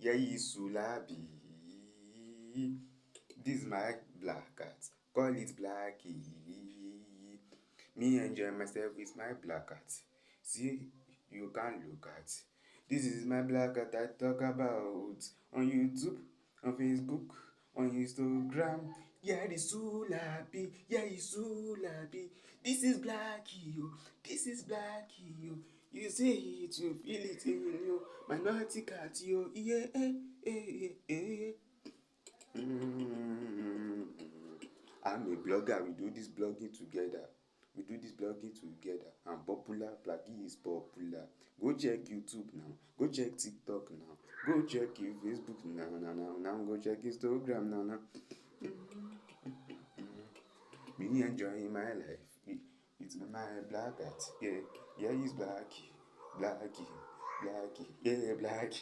Yeah, he's Sulabi. This is my black cat. Call it Blackie. Me enjoy myself with my black cat. See, you can look at. This is my black cat I talk about on YouTube, on Facebook, on Instagram. Yeah, it's Sulabi. Yeah, it's Sulabi. This is Blackie. Oh. This is Blackie. Oh. You say it, you feel it in you. My naughty cat, yo. Yeah, Mm. I'm a blogger. We do this blogging together. We do this blogging together. I'm popular. Blackie is popular. Go check YouTube now. Go check TikTok now. Go check your Facebook now. Go check Instagram now. Me enjoying my life. It's my black cat. Yeah, yeah, he's Blackie. Blackie. Blackie. Yeah, Blackie.